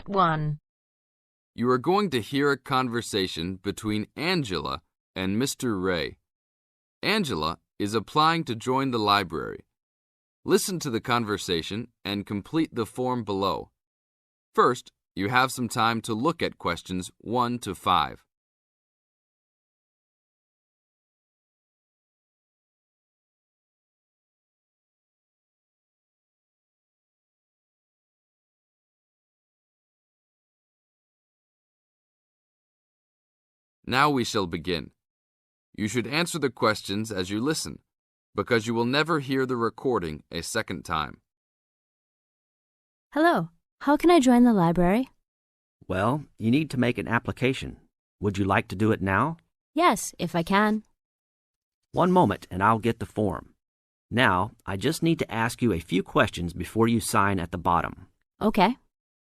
Part 1. You are going to hear a conversation between Angela and Mr. Ray. Angela is applying to join the library. Listen to the conversation and complete the form below. First, you have some time to look at questions 1 to 5. Now we shall begin. You should answer the questions as you listen, because you will never hear the recording a second time. Hello. How can I join the library? Well, you need to make an application. Would you like to do it now? Yes, if I can. One moment and I'll get the form. Now, I just need to ask you a few questions before you sign at the bottom. Okay.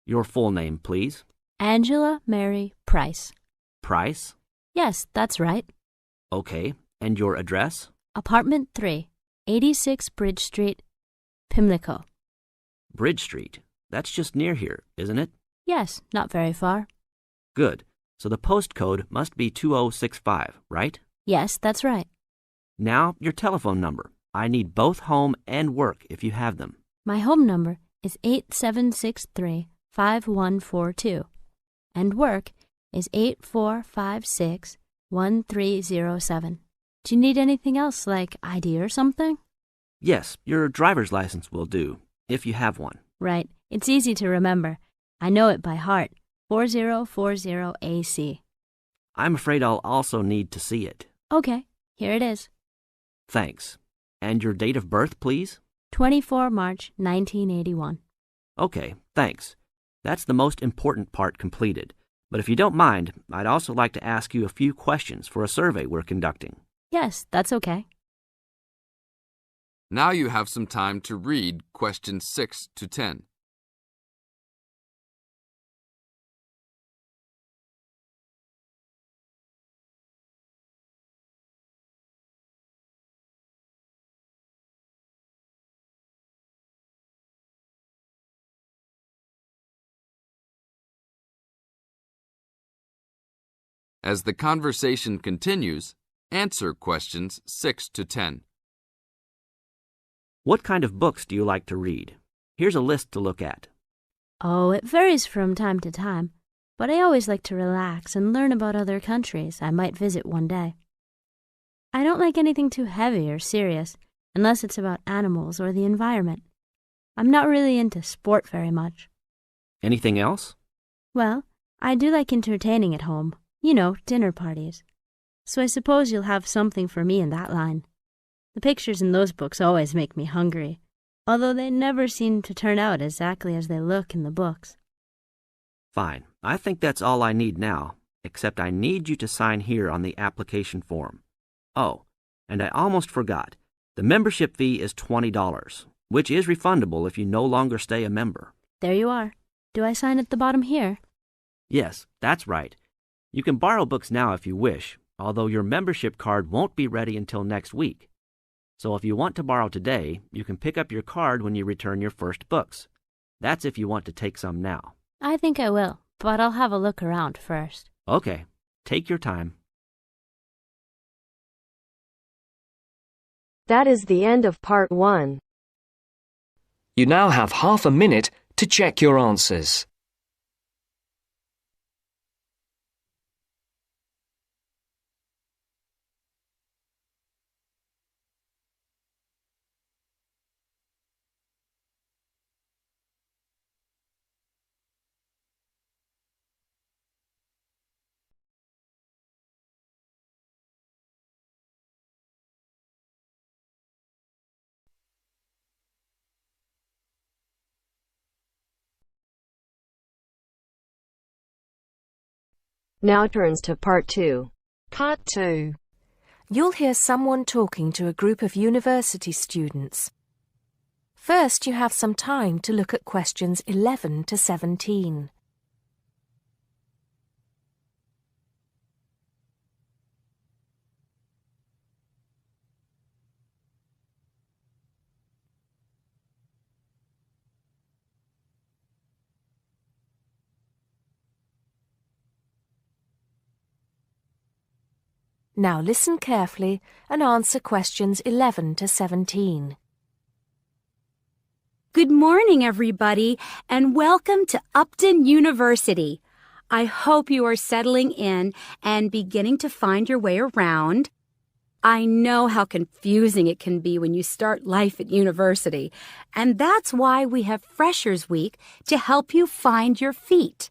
Your full name, please. Angela Mary Price. Price? Yes, that's right. Okay. And your address? Apartment 3, 86 Bridge Street, Pimlico. Bridge Street. That's just near here, isn't it? Yes, not very far. Good. So the postcode must be 2065, right? Yes, that's right. Now, your telephone number. I need both home and work if you have them. My home number is 8763-5142, and work is 8456-1307. Do you need anything else, like ID or something? Yes, your driver's license will do, if you have one. Right. It's easy to remember. I know it by heart. 4040AC. I'm afraid I'll also need to see it. Okay, here it is. Thanks. And your date of birth, please? 24 March 1981. Okay, thanks. That's the most important part completed. But if you don't mind, I'd also like to ask you a few questions for a survey we're conducting. Yes, that's okay. Now you have some time to read questions 6 to 10. As the conversation continues, answer questions 6 to 10. What kind of books do you like to read? Here's a list to look at. Oh, it varies from time to time, but I always like to relax and learn about other countries I might visit one day. I don't like anything too heavy or serious, unless it's about animals or the environment. I'm not really into sport very much. Anything else? Well, I do like entertaining at home. You know, dinner parties. So I suppose you'll have something for me in that line. The pictures in those books always make me hungry, although they never seem to turn out exactly as they look in the books. Fine. I think that's all I need now, except I need you to sign here on the application form. Oh, and I almost forgot. The membership fee is $20, which is refundable if you no longer stay a member. There you are. Do I sign at the bottom here? Yes, that's right. You can borrow books now if you wish, although your membership card won't be ready until next week. So if you want to borrow today, you can pick up your card when you return your first books. That's if you want to take some now. I think I will, but I'll have a look around first. Okay, take your time. That is the end of Part 1. You now have half a minute to check your answers. Now turns to Part 2. Part 2. You'll hear someone talking to a group of university students. First, you have some time to look at questions 11 to 17. Now listen carefully and answer questions 11 to 17. Good morning, everybody, and welcome to Upton University. I hope you are settling in and beginning to find your way around. I know how confusing it can be when you start life at university, and that's why we have Freshers Week to help you find your feet.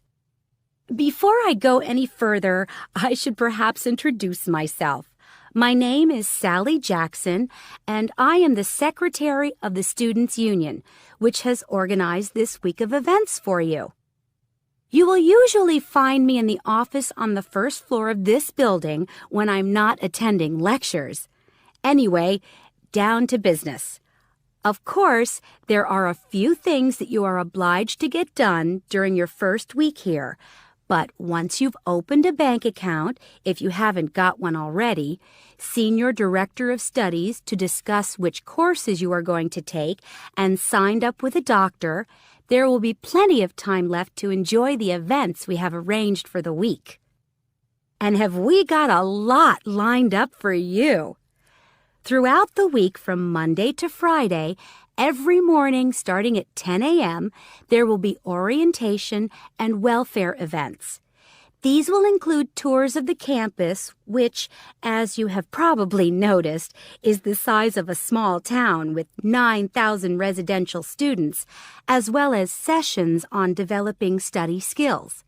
Before I go any further, I should perhaps introduce myself. My name is Sally Jackson, and I am the Secretary of the Students' Union, which has organized this week of events for you. You will usually find me in the office on the first floor of this building when I'm not attending lectures. Anyway, down to business. Of course, there are a few things that you are obliged to get done during your first week here. But once you've opened a bank account, if you haven't got one already, seen your director of studies to discuss which courses you are going to take, and signed up with a doctor, there will be plenty of time left to enjoy the events we have arranged for the week. And have we got a lot lined up for you? Throughout the week from Monday to Friday, every morning starting at 10 a.m., there will be orientation and welfare events. These will include tours of the campus, which, as you have probably noticed, is the size of a small town with 9,000 residential students, as well as sessions on developing study skills.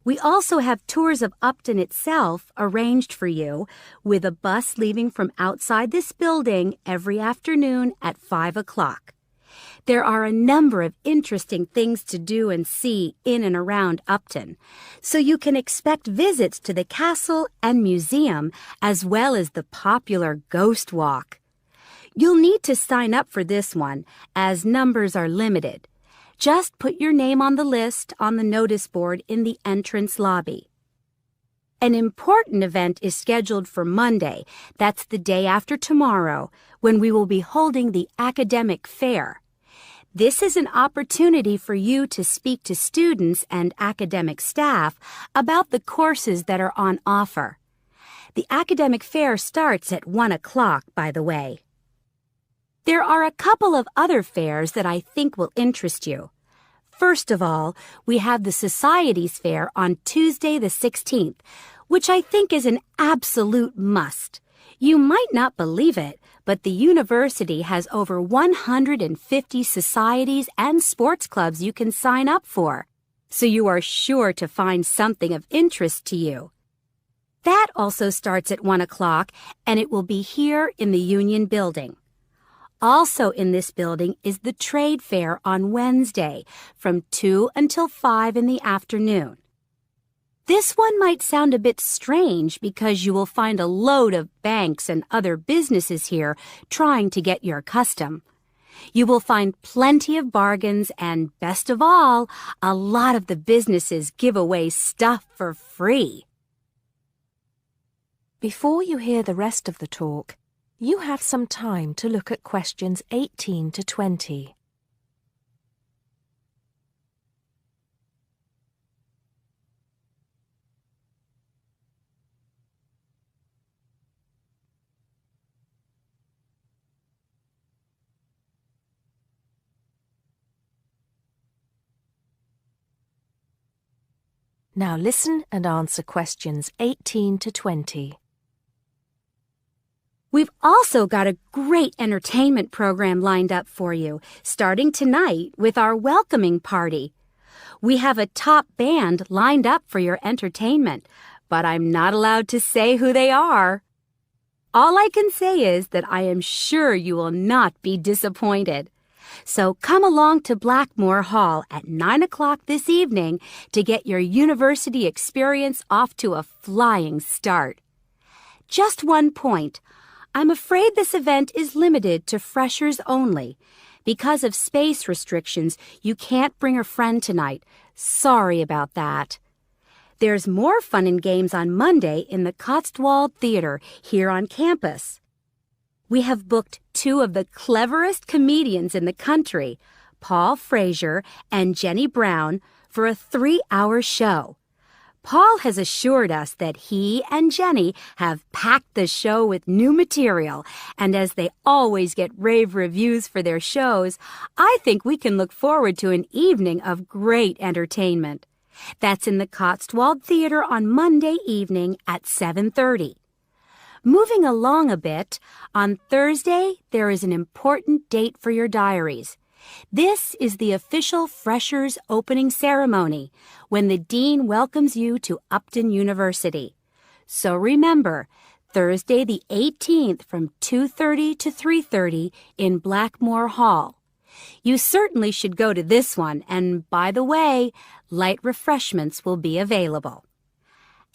We also have tours of Upton itself arranged for you, with a bus leaving from outside this building every afternoon at 5 o'clock. There are a number of interesting things to do and see in and around Upton, so you can expect visits to the castle and museum as well as the popular Ghost Walk. You'll need to sign up for this one, as numbers are limited. Just put your name on the list on the notice board in the entrance lobby. An important event is scheduled for Monday, that's the day after tomorrow, when we will be holding the academic fair. This is an opportunity for you to speak to students and academic staff about the courses that are on offer. The academic fair starts at 1 o'clock, by the way. There are a couple of other fairs that I think will interest you. First of all, we have the Societies Fair on Tuesday the 16th, which I think is an absolute must. You might not believe it, but the university has over 150 societies and sports clubs you can sign up for, so you are sure to find something of interest to you. That also starts at 1 o'clock, and it will be here in the Union Building. Also in this building is the Trade Fair on Wednesday from 2 until 5 in the afternoon. This one might sound a bit strange because you will find a load of banks and other businesses here trying to get your custom. You will find plenty of bargains and, best of all, a lot of the businesses give away stuff for free. Before you hear the rest of the talk, you have some time to look at questions 18 to 20. Now listen and answer questions 18 to 20. We've also got a great entertainment program lined up for you, starting tonight with our welcoming party. We have a top band lined up for your entertainment, but I'm not allowed to say who they are. All I can say is that I am sure you will not be disappointed. So come along to Blackmore Hall at 9 o'clock this evening to get your university experience off to a flying start. Just one point. I'm afraid this event is limited to freshers only. Because of space restrictions, you can't bring a friend tonight. Sorry about that. There's more fun and games on Monday in the Cotswold Theater here on campus. We have booked two of the cleverest comedians in the country, Paul Frazier and Jenny Brown, for a 3-hour show. Paul has assured us that he and Jenny have packed the show with new material, and as they always get rave reviews for their shows, I think we can look forward to an evening of great entertainment. That's in the Cotswold Theater on Monday evening at 7:30. Moving along a bit, on Thursday there is an important date for your diaries. This is the official Freshers opening ceremony, when the Dean welcomes you to Upton University. So remember, Thursday the 18th from 2:30 to 3:30 in Blackmore Hall. You certainly should go to this one, and by the way, light refreshments will be available.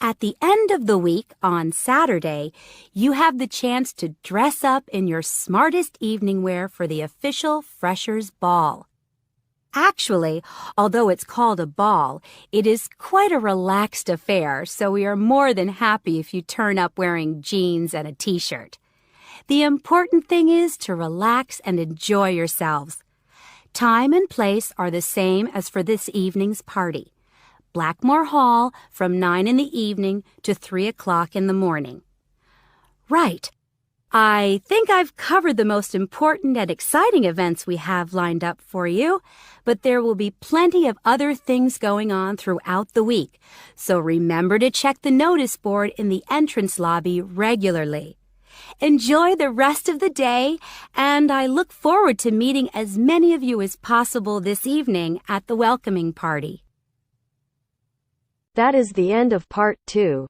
At the end of the week, on Saturday, you have the chance to dress up in your smartest evening wear for the official Freshers' Ball. Actually, although it's called a ball, it is quite a relaxed affair, so we are more than happy if you turn up wearing jeans and a t-shirt. The important thing is to relax and enjoy yourselves. Time and place are the same as for this evening's party. Blackmore Hall from 9 in the evening to 3 o'clock in the morning. Right. I think I've covered the most important and exciting events we have lined up for you, but there will be plenty of other things going on throughout the week, so remember to check the notice board in the entrance lobby regularly. Enjoy the rest of the day, and I look forward to meeting as many of you as possible this evening at the welcoming party. That is the end of part 2.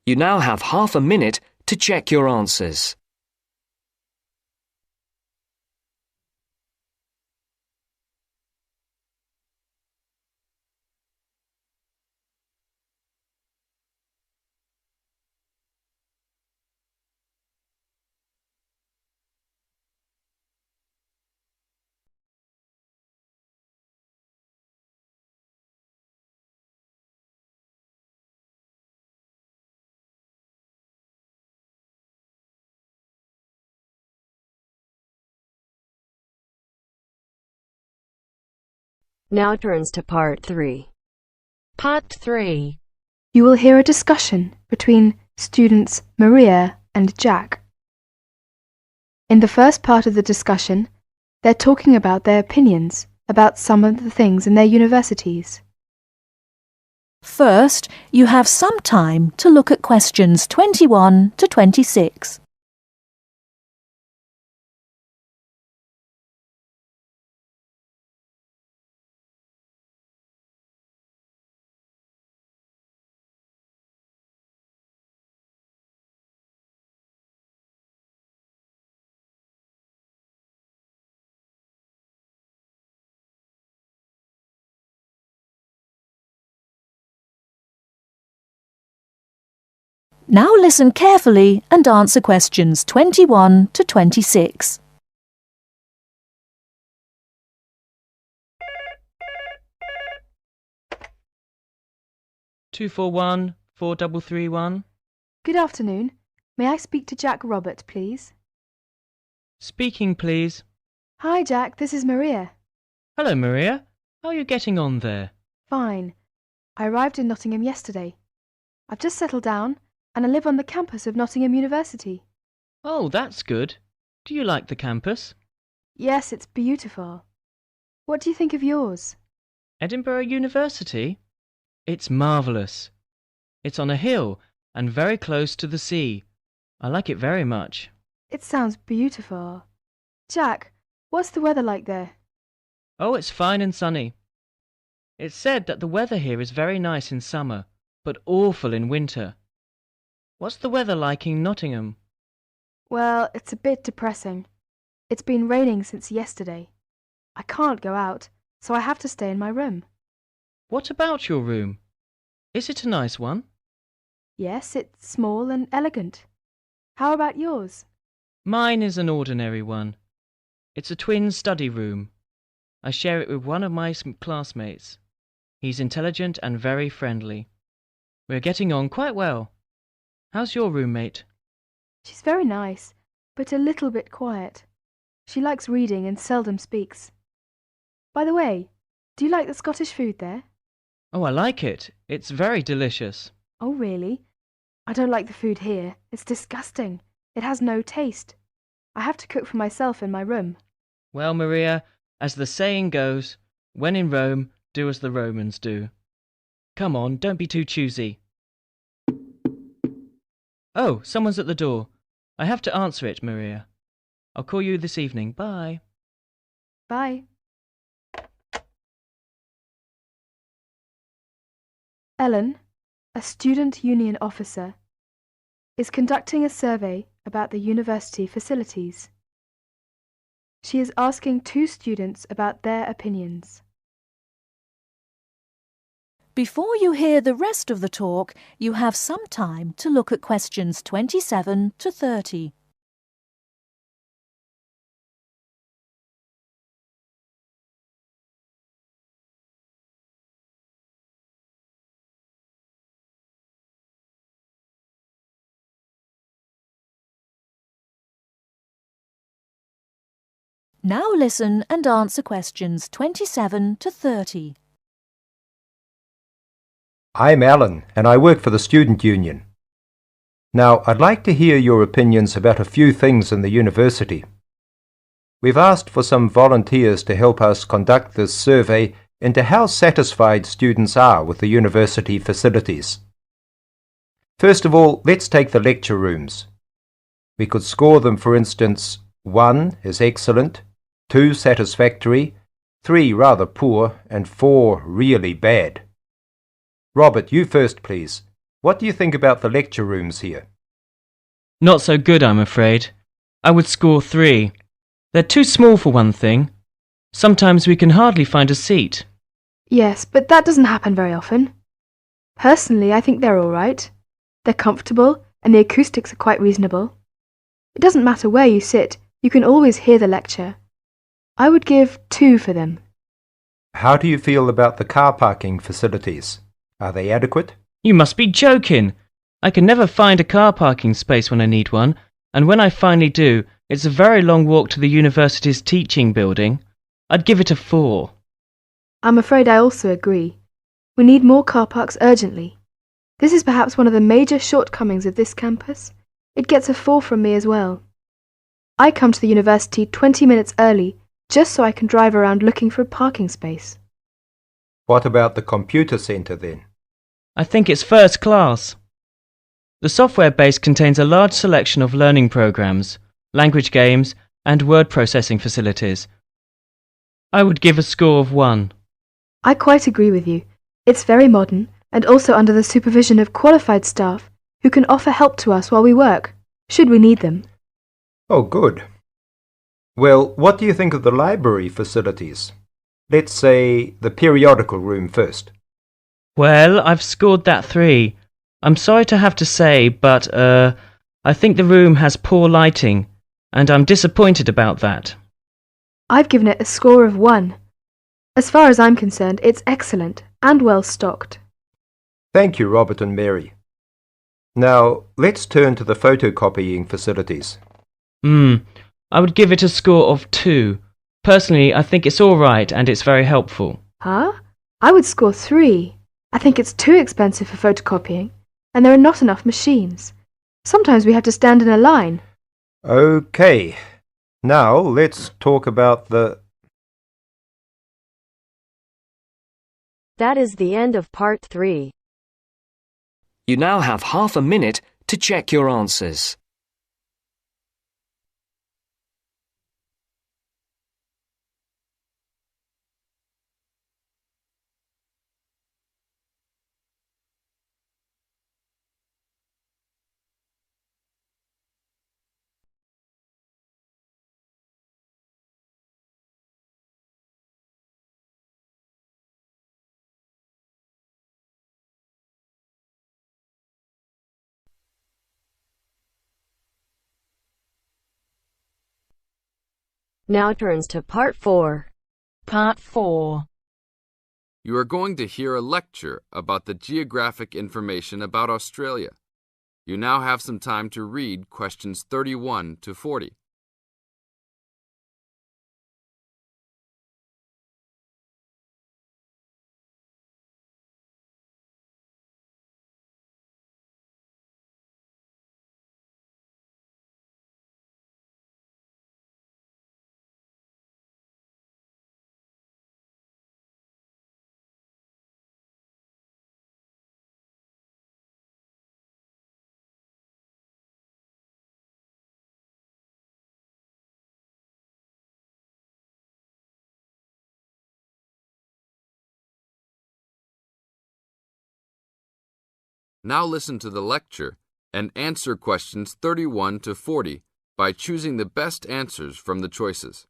You now have half a minute to check your answers. Now turns to part 3. Part 3. You will hear a discussion between students Maria and Jack. In the first part of the discussion, they're talking about their opinions about some of the things in their universities. First, you have some time to look at questions 21 to 26. Now listen carefully and answer questions 21 to 26. Two four one 4331. Good afternoon. May I speak to Jack Robert, please? Speaking, please. Hi, Jack. This is Maria. Hello, Maria. How are you getting on there? Fine. I arrived in Nottingham yesterday. I've just settled down, and I live on the campus of Nottingham University. Oh, that's good. Do you like the campus? Yes, it's beautiful. What do you think of yours? Edinburgh University? It's marvellous. It's on a hill and very close to the sea. I like it very much. It sounds beautiful. Jack, what's the weather like there? Oh, it's fine and sunny. It's said that the weather here is very nice in summer, but awful in winter. What's the weather like in Nottingham? Well, it's a bit depressing. It's been raining since yesterday. I can't go out, so I have to stay in my room. What about your room? Is it a nice one? Yes, it's small and elegant. How about yours? Mine is an ordinary one. It's a twin study room. I share it with one of my classmates. He's intelligent and very friendly. We're getting on quite well. How's your roommate? She's very nice, but a little bit quiet. She likes reading and seldom speaks. By the way, do you like the Scottish food there? Oh, I like it. It's very delicious. Oh, really? I don't like the food here. It's disgusting. It has no taste. I have to cook for myself in my room. Well, Maria, as the saying goes, when in Rome, do as the Romans do. Come on, don't be too choosy. Oh, someone's at the door. I have to answer it, Maria. I'll call you this evening. Bye. Bye. Ellen, a student union officer, is conducting a survey about the university facilities. She is asking 2 students about their opinions. Before you hear the rest of the talk, you have some time to look at questions 27 to 30. Now listen and answer questions 27 to 30. I'm Alan, and I work for the Student Union. Now, I'd like to hear your opinions about a few things in the university. We've asked for some volunteers to help us conduct this survey into how satisfied students are with the university facilities. First of all, let's take the lecture rooms. We could score them, for instance, 1 is excellent, 2 satisfactory, 3 rather poor, and 4 really bad. Robert, you first, please. What do you think about the lecture rooms here? Not so good, I'm afraid. I would score 3. They're too small for one thing. Sometimes we can hardly find a seat. Yes, but that doesn't happen very often. Personally, I think they're all right. They're comfortable and the acoustics are quite reasonable. It doesn't matter where you sit, you can always hear the lecture. I would give 2 for them. How do you feel about the car parking facilities? Are they adequate? You must be joking. I can never find a car parking space when I need one, and when I finally do, it's a very long walk to the university's teaching building. I'd give it a 4. I'm afraid I also agree. We need more car parks urgently. This is perhaps one of the major shortcomings of this campus. It gets a 4 from me as well. I come to the university 20 minutes early just so I can drive around looking for a parking space. What about the computer centre then? I think it's first class. The software base contains a large selection of learning programs, language games, and word processing facilities. I would give a score of 1. I quite agree with you. It's very modern and also under the supervision of qualified staff who can offer help to us while we work, should we need them. Oh, good. Well, what do you think of the library facilities? Let's say the periodical room first. Well, I've scored that 3. I'm sorry to have to say, but, I think the room has poor lighting, and I'm disappointed about that. I've given it a score of 1. As far as I'm concerned, it's excellent and well stocked. Thank you, Robert and Mary. Now, let's turn to the photocopying facilities. I would give it a score of 2. Personally, I think it's all right and it's very helpful. Huh? I would score 3. I think it's too expensive for photocopying, and there are not enough machines. Sometimes we have to stand in a line. Okay. Now, let's talk about the... That is the end of part 3. You now have half a minute to check your answers. Now turns to part 4. Part 4. You are going to hear a lecture about the geographic information about Australia. You now have some time to read questions 31 to 40. Now listen to the lecture and answer questions 31 to 40 by choosing the best answers from the choices.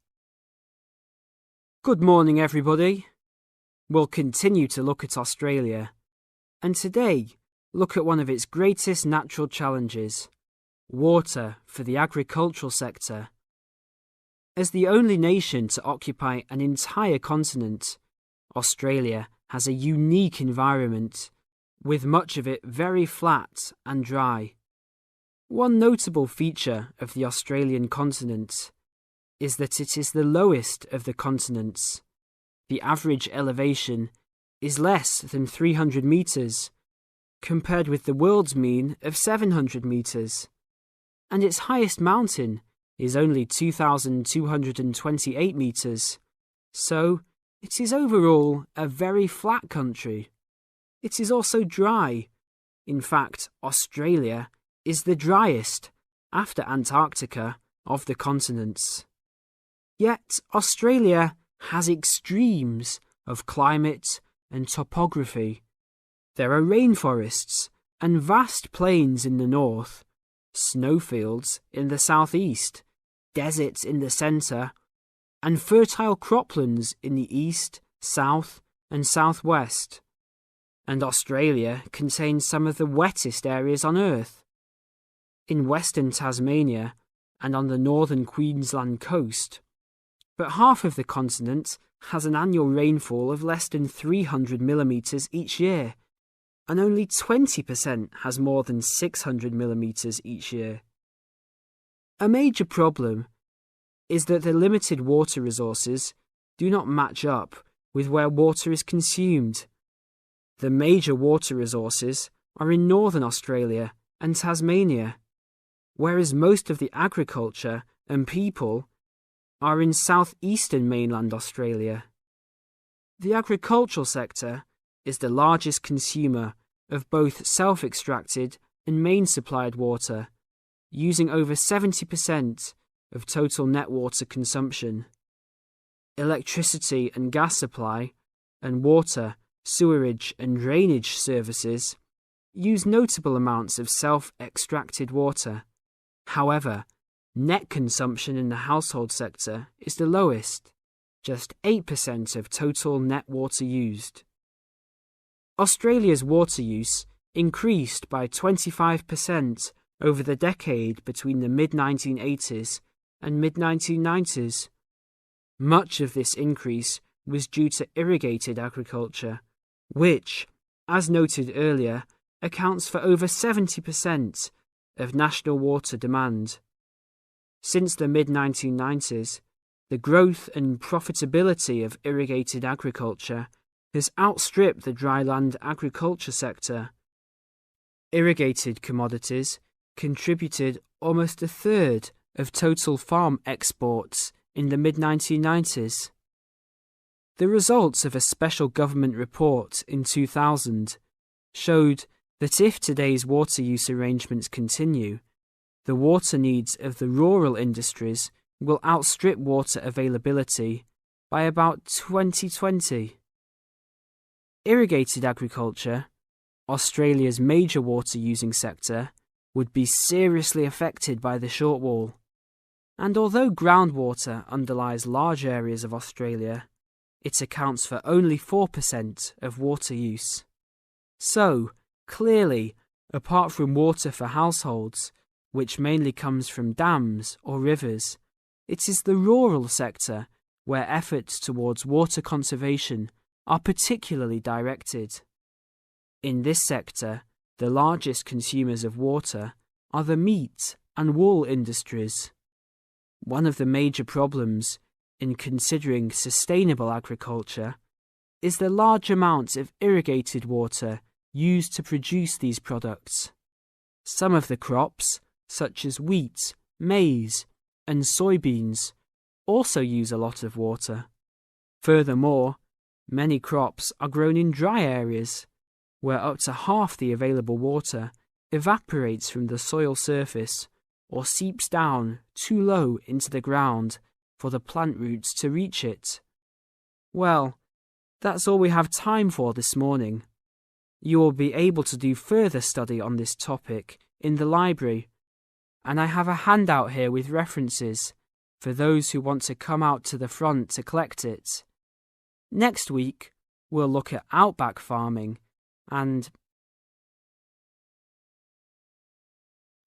Good morning, everybody. We'll continue to look at Australia, and today look at one of its greatest natural challenges, water for the agricultural sector. As the only nation to occupy an entire continent, Australia has a unique environment, with much of it very flat and dry. One notable feature of the Australian continent is that it is the lowest of the continents. The average elevation is less than 300 metres, compared with the world's mean of 700 metres, and its highest mountain is only 2,228 metres, so it is overall a very flat country. It is also dry. In fact, Australia is the driest, after Antarctica, of the continents. Yet Australia has extremes of climate and topography. There are rainforests and vast plains in the north, snowfields in the southeast, deserts in the centre, and fertile croplands in the east, south, and southwest. And Australia contains some of the wettest areas on Earth. In western Tasmania and on the northern Queensland coast, but half of the continent has an annual rainfall of less than 300 millimetres each year, and only 20% has more than 600 millimetres each year. A major problem is that the limited water resources do not match up with where water is consumed. The major water resources are in northern Australia and Tasmania, whereas most of the agriculture and people are in southeastern mainland Australia. The agricultural sector is the largest consumer of both self-extracted and main-supplied water, using over 70% of total net water consumption. Electricity and gas supply, and water, sewerage and drainage services use notable amounts of self-extracted water. However, net consumption in the household sector is the lowest, just 8% of total net water used. Australia's water use increased by 25% over the decade between the mid-1980s and mid-1990s. Much of this increase was due to irrigated agriculture, which, as noted earlier, accounts for over 70% of national water demand. Since the mid-1990s, the growth and profitability of irrigated agriculture has outstripped the dryland agriculture sector. Irrigated commodities contributed almost a third of total farm exports in the mid-1990s. The results of a special government report in 2000 showed that if today's water use arrangements continue, the water needs of the rural industries will outstrip water availability by about 2020. Irrigated agriculture, Australia's major water-using sector, would be seriously affected by the shortfall. And although groundwater underlies large areas of Australia, it accounts for only 4% of water use. So, clearly, apart from water for households, which mainly comes from dams or rivers, it is the rural sector where efforts towards water conservation are particularly directed. In this sector, the largest consumers of water are the meat and wool industries. One of the major problems in considering sustainable agriculture is the large amounts of irrigated water used to produce these products. Some of the crops, such as wheat, maize, and soybeans, also use a lot of water. Furthermore, many crops are grown in dry areas, where up to half the available water evaporates from the soil surface or seeps down too low into the ground for the plant roots to reach it. Well, that's all we have time for this morning. You will be able to do further study on this topic in the library, and I have a handout here with references for those who want to come out to the front to collect it. Next week, we'll look at outback farming and...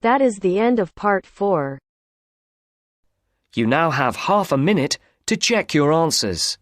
That is the end of part 4. You now have half a minute to check your answers.